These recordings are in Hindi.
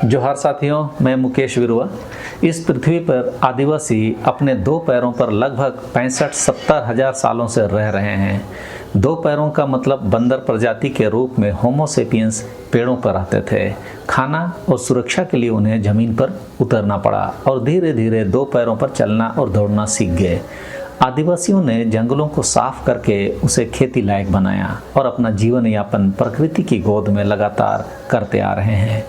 जोहार साथियों, मैं मुकेश विरुआ। इस पृथ्वी पर आदिवासी अपने दो पैरों पर लगभग 65-70 हजार सालों से रह रहे हैं। दो पैरों का मतलब बंदर प्रजाति के रूप में होमो सेपियंस पेड़ों पर रहते थे। खाना और सुरक्षा के लिए उन्हें जमीन पर उतरना पड़ा और धीरे धीरे दो पैरों पर चलना और दौड़ना सीख गए। आदिवासियों ने जंगलों को साफ करके उसे खेती लायक बनाया और अपना जीवन यापन प्रकृति की गोद में लगातार करते आ रहे हैं।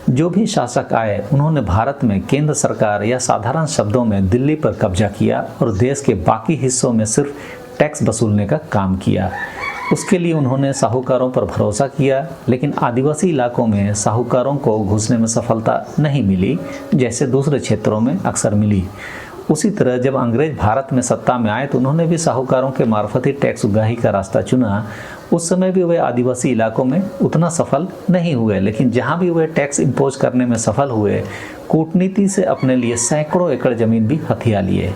जो भी शासक आए, उन्होंने भारत में केंद्र सरकार या साधारण शब्दों में दिल्ली पर कब्जा किया और देश के बाकी हिस्सों में सिर्फ टैक्स वसूलने का काम किया। उसके लिए उन्होंने साहूकारों पर भरोसा किया, लेकिन आदिवासी इलाकों में साहूकारों को घुसने में सफलता नहीं मिली जैसे दूसरे क्षेत्रों में अक्सर मिली। उसी तरह जब अंग्रेज भारत में सत्ता में आए तो उन्होंने भी साहूकारों के मार्फत ही टैक्स उगाही का रास्ता चुना। उस समय भी वे आदिवासी इलाकों में उतना सफल नहीं हुए, लेकिन जहां भी वे टैक्स इम्पोज करने में सफल हुए, कूटनीति से अपने लिए सैकड़ों एकड़ जमीन भी हथिया लिए।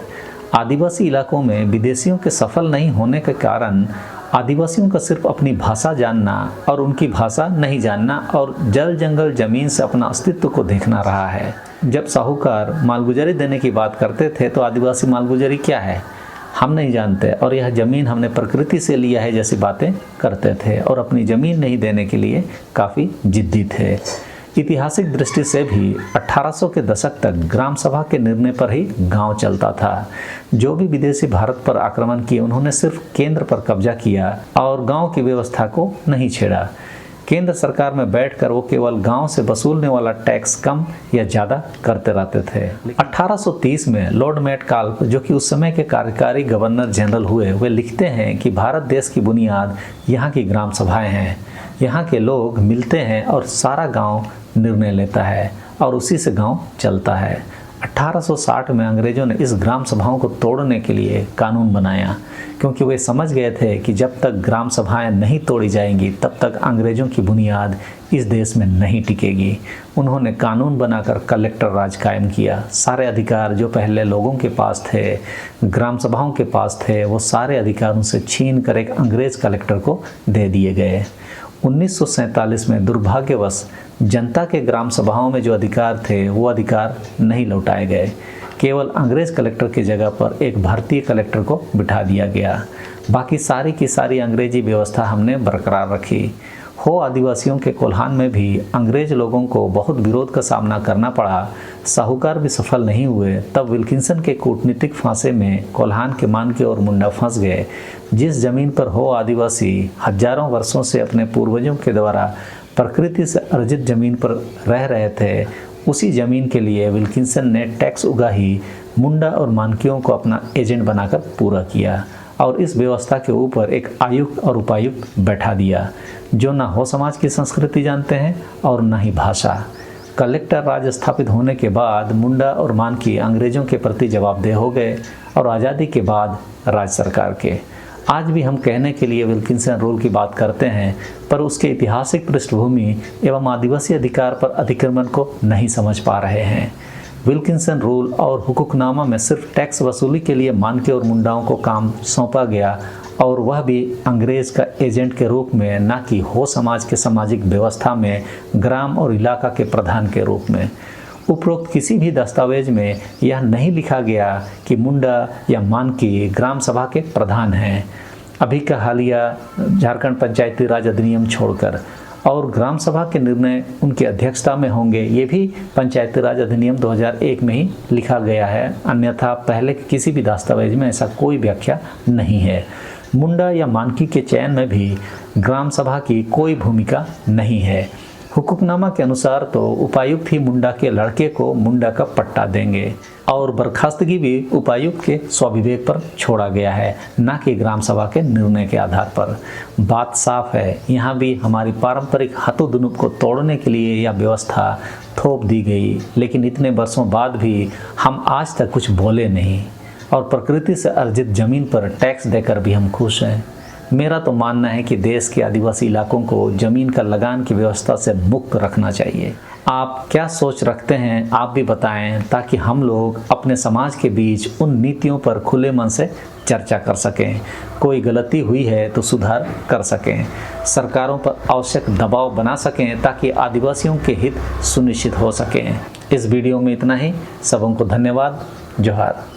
आदिवासी इलाकों में विदेशियों के सफल नहीं होने के कारण आदिवासियों का सिर्फ अपनी भाषा जानना और उनकी भाषा नहीं जानना और जल जंगल जमीन से अपना अस्तित्व को देखना रहा है। जब साहूकार मालगुजारी देने की बात करते थे तो आदिवासी मालगुजारी क्या है हम नहीं जानते और यह ज़मीन हमने प्रकृति से लिया है जैसी बातें करते थे और अपनी ज़मीन नहीं देने के लिए काफ़ी जिद्दी थे। ऐतिहासिक दृष्टि से भी 1800 के दशक तक ग्राम सभा के निर्णय पर ही गांव चलता था। जो भी विदेशी भारत पर आक्रमण किए, उन्होंने सिर्फ केंद्र पर कब्जा किया और गांव की व्यवस्था को नहीं छेड़ा। केंद्र सरकार में बैठकर वो केवल गांव से वसूलने वाला टैक्स कम या ज़्यादा करते रहते थे। 1830 में लॉर्ड मेटकाल्फ, जो कि उस समय के कार्यकारी गवर्नर जनरल हुए, वे लिखते हैं कि भारत देश की बुनियाद यहाँ की ग्राम सभाएं हैं। यहाँ के लोग मिलते हैं और सारा गांव निर्णय लेता है और उसी से गांव चलता है। 1860 में अंग्रेजों ने इस ग्राम सभाओं को तोड़ने के लिए कानून बनाया, क्योंकि वे समझ गए थे कि जब तक ग्राम सभाएं नहीं तोड़ी जाएंगी तब तक अंग्रेजों की बुनियाद इस देश में नहीं टिकेगी। उन्होंने कानून बनाकर कलेक्टर राज कायम किया। सारे अधिकार जो पहले लोगों के पास थे, ग्राम सभाओं के पास थे, वो सारे अधिकार उनसे छीन कर एक अंग्रेज कलेक्टर को दे दिए गए। 1947 में दुर्भाग्यवश जनता के ग्राम सभाओं में जो अधिकार थे वो अधिकार नहीं लौटाए गए। केवल अंग्रेज कलेक्टर की जगह पर एक भारतीय कलेक्टर को बिठा दिया गया। बाकी सारी की सारी अंग्रेजी व्यवस्था हमने बरकरार रखी। आदिवासियों के कोल्हान में भी अंग्रेज लोगों को बहुत विरोध का सामना करना पड़ा। साहूकार भी सफल नहीं हुए। तब विल्किंसन के कूटनीतिक फांसे में कोल्हान के मानके और मुंडा फंस गए। जिस जमीन पर आदिवासी हजारों वर्षों से अपने पूर्वजों के द्वारा प्रकृति से अर्जित जमीन पर रह रहे थे, उसी जमीन के लिए विल्किंसन ने टैक्स उगाही मुंडा और मानकियों को अपना एजेंट बनाकर पूरा किया और इस व्यवस्था के ऊपर एक आयुक्त और उपायुक्त बैठा दिया, जो ना हो समाज की संस्कृति जानते हैं और न ही भाषा। कलेक्टर राज स्थापित होने के बाद मुंडा और मानकी अंग्रेजों के प्रति जवाबदेह हो गए और आज़ादी के बाद राज सरकार के। आज भी हम कहने के लिए विल्किंसन रूल की बात करते हैं, पर उसके ऐतिहासिक पृष्ठभूमि एवं आदिवासी अधिकार पर अतिक्रमण को नहीं समझ पा रहे हैं। विल्किंसन रूल और हुकुकनामा में सिर्फ टैक्स वसूली के लिए मानके और मुंडाओं को काम सौंपा गया और वह भी अंग्रेज का एजेंट के रूप में, ना कि समाज के सामाजिक व्यवस्था में ग्राम और इलाका के प्रधान के रूप में। उपरोक्त किसी भी दस्तावेज में यह नहीं लिखा गया कि मुंडा या मानकी ग्राम सभा के प्रधान हैं। अभी का हालिया झारखंड पंचायती राज अधिनियम छोड़कर और ग्राम सभा के निर्णय उनकी अध्यक्षता में होंगे, ये भी पंचायती राज अधिनियम 2001 में ही लिखा गया है। अन्यथा पहले के किसी भी दस्तावेज में ऐसा कोई व्याख्या नहीं है। मुंडा या मानकी के चयन में भी ग्राम सभा की कोई भूमिका नहीं है। हुकुकनामा के अनुसार तो उपायुक्त ही मुंडा के लड़के को मुंडा का पट्टा देंगे और बर्खास्तगी भी उपायुक्त के स्वविवेक पर छोड़ा गया है, न कि ग्राम सभा के निर्णय के आधार पर। बात साफ है, यहाँ भी हमारी पारंपरिक हतोद्नुप को तोड़ने के लिए यह व्यवस्था थोप दी गई, लेकिन इतने वर्षों बाद भी हम आज तक कुछ बोले नहीं और प्रकृति से अर्जित जमीन पर टैक्स देकर भी हम खुश हैं। मेरा तो मानना है कि देश के आदिवासी इलाकों को जमीन का लगान की व्यवस्था से मुक्त रखना चाहिए। आप क्या सोच रखते हैं, आप भी बताएं, ताकि हम लोग अपने समाज के बीच उन नीतियों पर खुले मन से चर्चा कर सकें, कोई गलती हुई है तो सुधार कर सकें, सरकारों पर आवश्यक दबाव बना सकें ताकि आदिवासियों के हित सुनिश्चित हो सकें। इस वीडियो में इतना ही। सबों को धन्यवाद। जोहार।